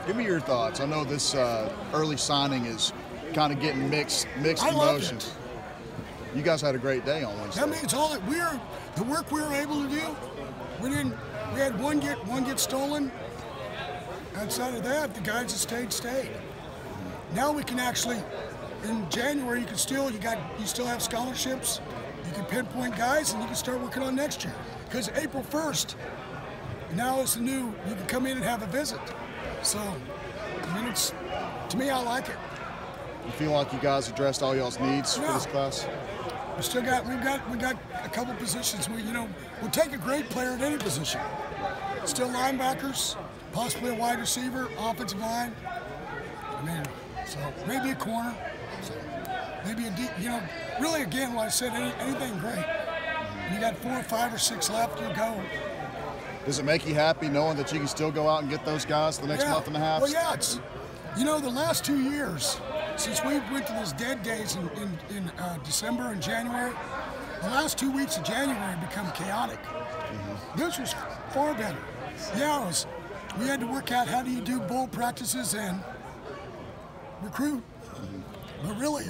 Give me your thoughts. I know this early signing is kind of getting mixed emotions. You guys had a great day on Wednesday. That means all that the work we were able to do. We had one get stolen. Outside of that, the guys that stayed. Now we can actually, in January, you still have scholarships. You can pinpoint guys, and you can start working on next year. Because April 1st, now is the new. You can come in and have a visit. So, I mean, to me, I like it. You feel like you guys addressed all y'all's needs for this class? We've got a couple positions. We'll take a great player at any position. Still linebackers, possibly a wide receiver, offensive line. I mean, so maybe a corner. So maybe a deep. Really, again, like I said, anything great. When you got 4, 5, or 6 left, you go. Does it make you happy knowing that you can still go out and get those guys the next month and a half? Well, yeah, it's the last 2 years. Since we went to those dead days in December and January, the last 2 weeks of January become chaotic. This was far better. Yeah, we had to work out how do you do bowl practices and recruit. But really,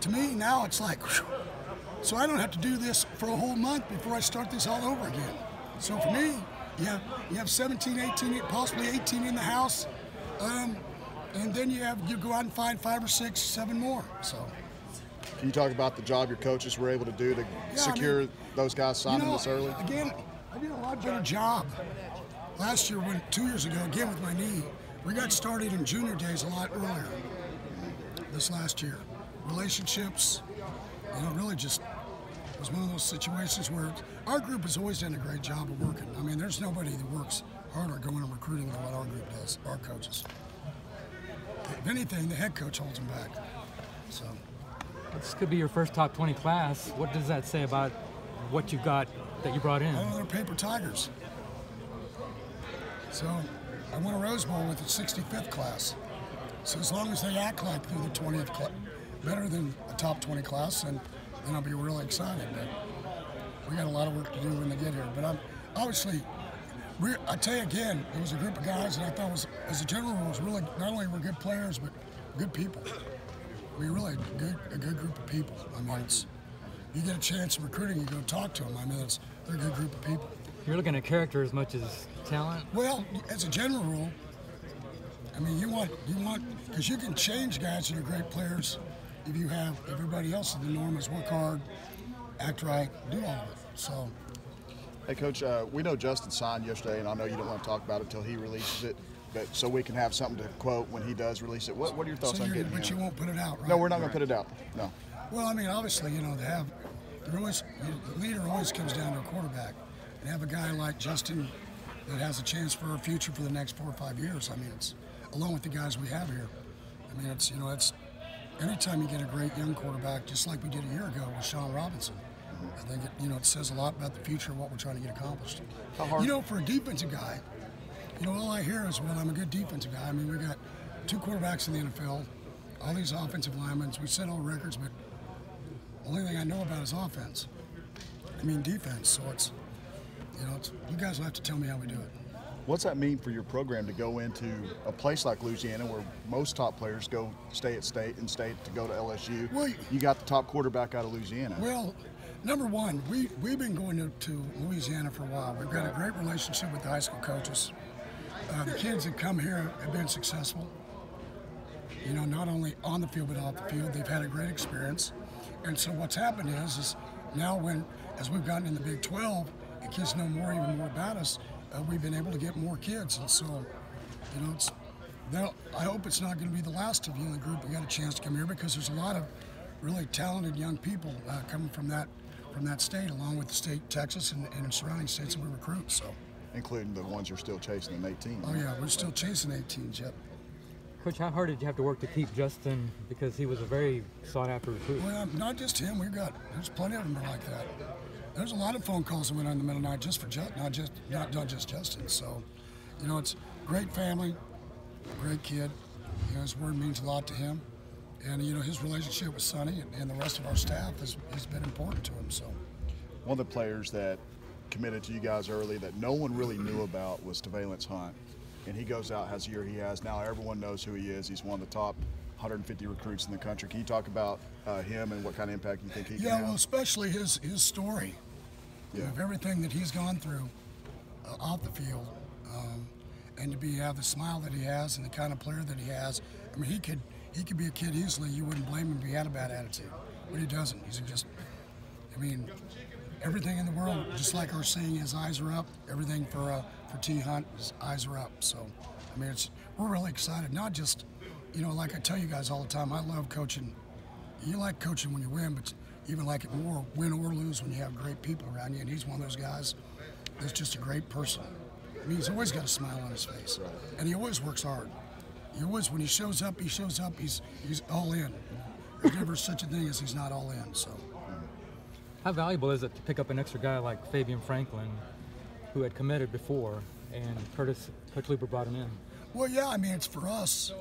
to me now it's like, whew. So I don't have to do this for a whole month before I start this all over again. So for me, you have 17, 18, possibly 18 in the house. And then you go out and find 5 or 6, 7 more. So, can you talk about the job your coaches were able to do to secure those guys signing this early? Again, I did a lot better job last year. 2 years ago, again with my knee, we got started in junior days a lot earlier. This last year, relationships, really just was one of those situations where our group has always done a great job of working. I mean, there's nobody that works harder going and recruiting than what our group does. Our coaches. If anything, the head coach holds them back. So, this could be your first top 20 class. What does that say about what you got that you brought in? Oh, they're paper tigers. So, I won a Rose Bowl with the 65th class. So as long as they act like they're the 20th class, better than a top 20 class, then I'll be really excited. But we got a lot of work to do when they get here. But I tell you again, it was a group of guys that I thought as a general rule, was really not only were good players, but good people. I mean, really a good group of people. I mean, you get a chance in recruiting, you go talk to them. I mean, they're a good group of people. You're looking at character as much as talent? Well, as a general rule, I mean, you want, because you can change guys that are great players if you have everybody else in the norm is work hard, act right, do all of it. So. Hey, Coach, we know Justin signed yesterday, and I know you don't want to talk about it until he releases it, but so we can have something to quote when he does release it. What are your thoughts on getting him? But you won't put it out, right? No, we're not going to put it out. No. Well, I mean, obviously, the leader always comes down to a quarterback. And have a guy like Justin that has a chance for a future for the next 4 or 5 years. I mean, it's along with the guys we have here. I mean, it's anytime you get a great young quarterback, just like we did a year ago with Sean Robinson. I think it says a lot about the future of what we're trying to get accomplished. How hard? For a defensive guy, all I hear is, well, I'm a good defensive guy. I mean, we got 2 quarterbacks in the NFL, all these offensive linemen. We set all records, but the only thing I know about is offense. I mean, defense. So you guys will have to tell me how we do it. What's that mean for your program to go into a place like Louisiana where most top players stay at state to go to LSU? Well, you got the top quarterback out of Louisiana. Well, number one, we've been going to Louisiana for a while. We've got a great relationship with the high school coaches. The kids that come here have been successful. Not only on the field but off the field. They've had a great experience. And so what's happened is now as we've gotten in the Big 12, the kids know even more about us. We've been able to get more kids, and so, I hope it's not going to be the last of you in the group who got a chance to come here, because there's a lot of really talented young people coming from that state, along with the state Texas and surrounding states that we recruit. So, including the ones you're still chasing in 18. Oh yeah, we're still chasing 18s. Yep. Coach, how hard did you have to work to keep Justin, because he was a very sought-after recruit? Well, not just him. There's plenty of them like that. There's a lot of phone calls that went on in the middle of the night just for not just Justin. So, it's great family, great kid. His word means a lot to him, and his relationship with Sonny and the rest of our staff has been important to him. So, one of the players that committed to you guys early that no one really knew about was Tevalence Hunt. and he goes out, has the year he has. Now everyone knows who he is. He's one of the top 150 recruits in the country. Can you talk about him and what kind of impact you think he can have? Yeah, well, especially his story of everything that he's gone through off the field, and to have the smile that he has and the kind of player that he has. I mean, he could be a kid easily. You wouldn't blame him if he had a bad attitude, but he doesn't. He's just, I mean, everything in the world, just like our saying, his eyes are up. Everything for T. Hunt, his eyes are up. So, I mean, we're really excited. Not just, you know, like I tell you guys all the time, I love coaching. You like coaching when you win, but you even like it more, win or lose, when you have great people around you. And he's one of those guys that's just a great person. I mean, he's always got a smile on his face, and he always works hard. He always, when he shows up, he's all in. There's never such a thing as he's not all in. So, how valuable is it to pick up an extra guy like Fabian Franklin, who had committed before, and Coach Luber brought him in? Well, yeah, I mean, it's for us.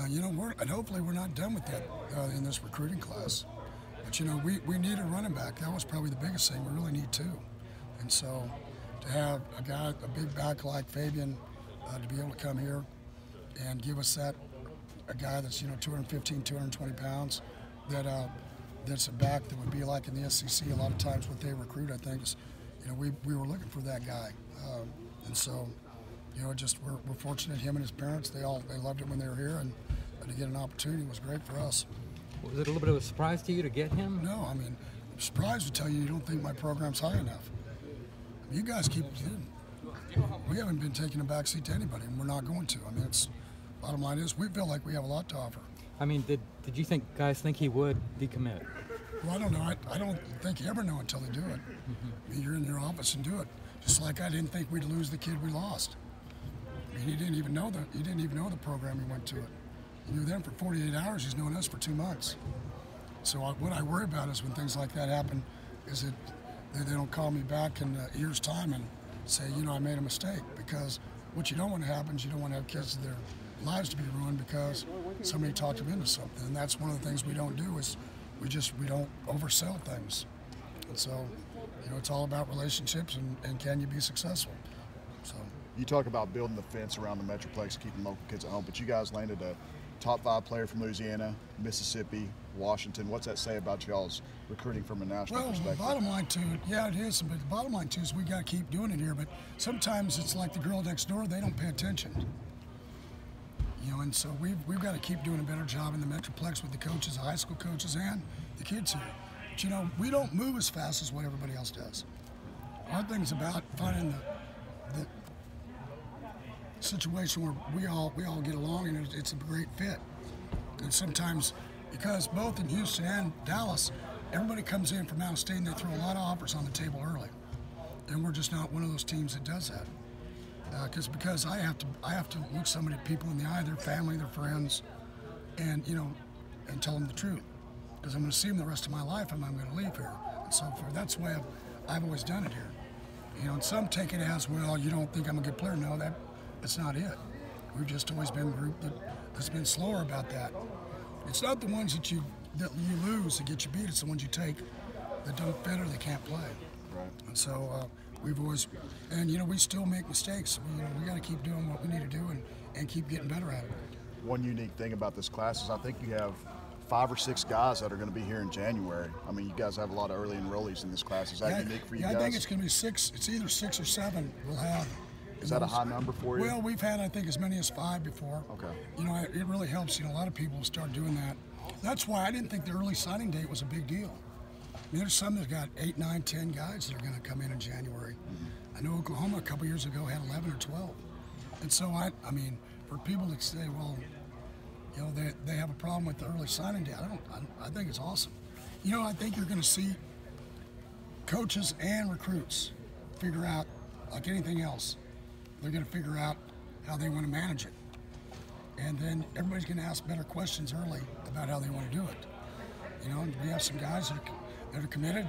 You know, and hopefully we're not done with that in this recruiting class. But, you know, we need a running back. That was probably the biggest thing. We really need two. And so to have a big back like Fabian, to be able to come here and give us a guy that's, you know, 215, 220 pounds, that's a back that would be like in the SEC. A lot of times what they recruit, I think, is, you know, we were looking for that guy. And so, you know, just we're fortunate. Him and his parents, they loved it when they were here, and to get an opportunity was great for us. Was it a little bit of a surprise to you to get him? No, I mean, I'm surprised to tell you don't think my program's high enough. I mean, you guys keep we haven't been taking a backseat to anybody, and we're not going to. I mean, bottom line is we feel like we have a lot to offer. I mean, did you guys think he would decommit? Well, I don't know. I don't think you ever know until they do it. I mean, you're in your office and do it. Just like I didn't think we'd lose the kid we lost. I mean, he didn't even know the program he went to it. He knew them for 48 hours. He's known us for 2 months. So what I worry about is when things like that happen, is that they don't call me back in a year's time and say, you know, I made a mistake. Because what you don't want to happen is you don't want to have kids, their lives to be ruined because somebody talked them into something. And that's one of the things we don't do is we don't oversell things. And so, you know, it's all about relationships and can you be successful. So you talk about building the fence around the Metroplex, keeping local kids at home, but you guys landed a top 5 player from Louisiana, Mississippi, Washington. What's that say about y'all's recruiting from a national perspective? Well, the bottom line too, yeah, it is. But the bottom line too is we got to keep doing it here. But sometimes it's like the girl next door; they don't pay attention. You know, and so we've got to keep doing a better job in the Metroplex with the coaches, the high school coaches, and the kids here. But you know, we don't move as fast as what everybody else does. Our thing's about finding the situation where we all get along and it's a great fit. And sometimes, because both in Houston and Dallas, everybody comes in from out of state and they throw a lot of offers on the table early, and we're just not one of those teams that does that. Because I have to look people in the eye, their family, their friends, and you know, and tell them the truth. Because I'm going to see them the rest of my life, and I'm going to leave here and so forth. That's the way I've always done it here. You know, and some take it as, well, you don't think I'm a good player. No, that's not it. We've just always been a group that's been slower about that. It's not the ones that you lose that get you beat. It's the ones you take that don't fit or they can't play. Right. And so we've always, and you know, we still make mistakes. We got to keep doing what we need to do and keep getting better at it. One unique thing about this class is I think you have 5 or 6 guys that are going to be here in January. I mean, you guys have a lot of early enrollees in this class. Is that unique for you guys? I think it's going to be 6. It's either 6 or 7 we'll have. Is that a high number for you? Well, we've had, I think, as many as 5 before. Okay. You know, it really helps. You know, a lot of people start doing that. That's why I didn't think the early signing date was a big deal. I mean, there's some that got 8, 9, 10 guys that are going to come in January. Mm-hmm. I know Oklahoma a couple years ago had 11 or 12. And so, I mean, for people to say, well, you know, they have a problem with the early signing date, I think it's awesome. You know, I think you're going to see coaches and recruits figure out, like anything else, they're going to figure out how they want to manage it. And then everybody's going to ask better questions early about how they want to do it. You know, and we have some guys that are committed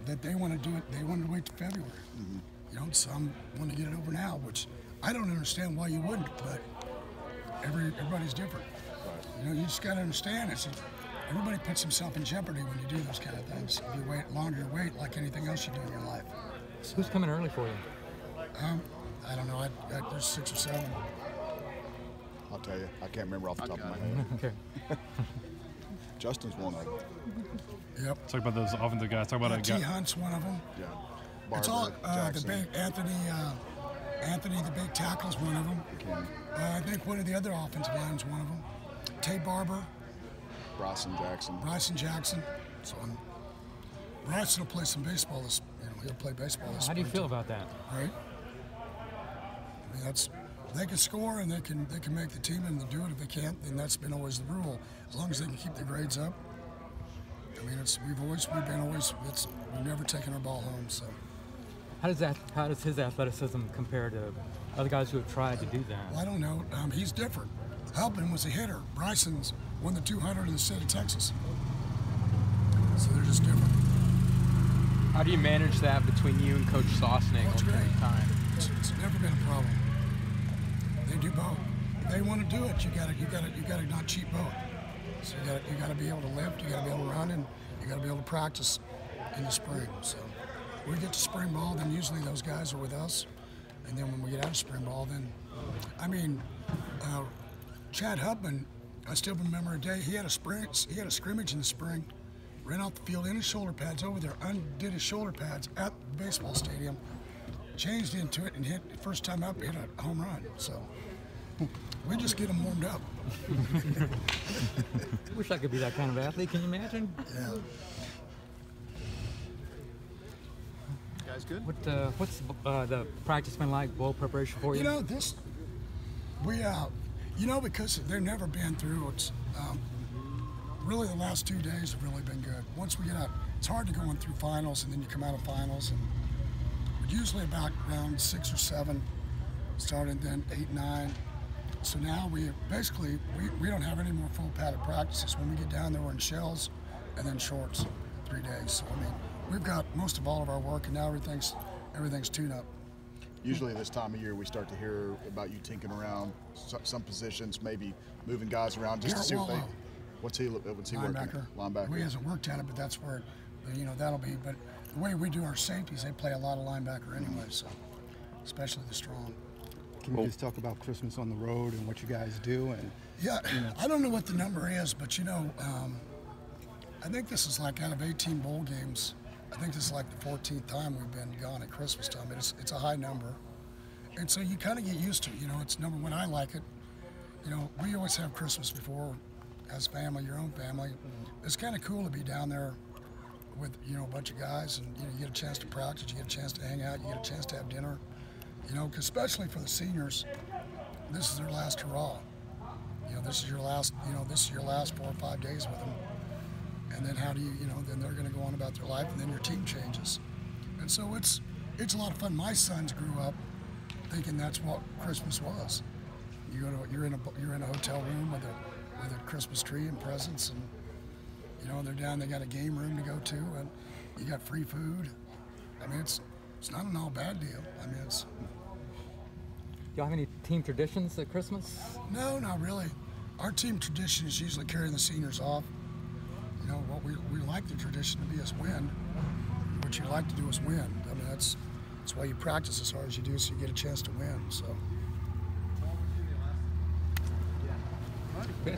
that they want to do it. They want to wait till February. Mm-hmm. You know, some want to get it over now, which I don't understand why you wouldn't, but everybody's different. You know, you just got to understand it. Everybody puts himself in jeopardy when you do those kind of things. If you wait longer, you wait like anything else you do in your life. So who's coming early for you? I don't know. There's 6 or 7. I'll tell you. I can't remember off the top of my head. Okay. Justin's one of them. Yep. Talk about those offensive guys. Talk about T. Hunt's one of them. Yeah. It's Barber, all the Jackson, big Anthony, the big tackle's one of them. McKinney, I think one of the other offensive line's one of them. Tay Barber, Bryson Jackson. So Bryson will play some baseball he'll play baseball this How do you spring, feel about that? right? I mean, they can score and they can make the team and they do it. If they can't, then that's been always the rule. As long as they can keep the grades up. I mean, we've never taken our ball home. So How does his athleticism compare to other guys who have tried to do that? well, I don't know. He's different. Halpin was a hitter. Bryson's won the 200 in the state of Texas. So they're just different. How do you manage that between you and Coach Sosnick Well, it's on great. time? It's never been a problem. They do both. If they want to do it, you gotta not cheat both. So you gotta be able to lift, you gotta be able to run, and you gotta be able to practice in the spring. So when we get to spring ball, then usually those guys are with us, and then when we get out of spring ball, then Chad Hubman, I still remember a day he had a scrimmage in the spring, ran out the field in his shoulder pads over there, undid his shoulder pads at the baseball stadium, changed into it, and hit first time up, hit a home run. So we just get them warmed up. Wish I could be that kind of athlete. Can you imagine? Yeah. Guys, good. What's the practice been like? Bowl preparation for you? Because they've never been through it. Really, the last 2 days have really been good. Once we get out, it's hard to go in through finals, and then you come out of finals, and usually about round 6 or 7, started then 8, 9. So now we don't have any more full padded practices. When we get down there, we're in shells and then shorts 3 days. So I mean, we've got most of all of our work, and now everything's tune up. Usually this time of year we start to hear about you tinkering around some positions, maybe moving guys around just to see what what's he working at? Linebacker. He hasn't worked at it, but that's where that'll be. But the way we do our safeties, they play a lot of linebacker anyway, so especially the strong. Can you just talk about Christmas on the road and what you guys do? And yeah, I don't know what the number is, but I think this is like out of 18 bowl games, I think this is like the 14th time we've been gone at Christmas time. It's a high number, and so you kind of get used to it. It's number one. I like it. We always have Christmas before, as family, your own family. It's kind of cool to be down there with a bunch of guys, and you get a chance to practice, you get a chance to hang out, you get a chance to have dinner. Cause especially for the seniors, this is their last hurrah. This is your last 4 or 5 days with them. And then how do then they're going to go on about their life, and then your team changes. And so it's a lot of fun. My sons grew up thinking that's what Christmas was. You're in a hotel room with a Christmas tree and presents, and they're down. They got a game room to go to, and you got free food. I mean, it's not an all bad deal. I mean, it's. Y'all have any team traditions at Christmas? No, not really. Our team tradition is usually carrying the seniors off. What we like the tradition to be is win. What you like to do is win. I mean, that's why you practice as hard as you do, so you get a chance to win. So. Okay,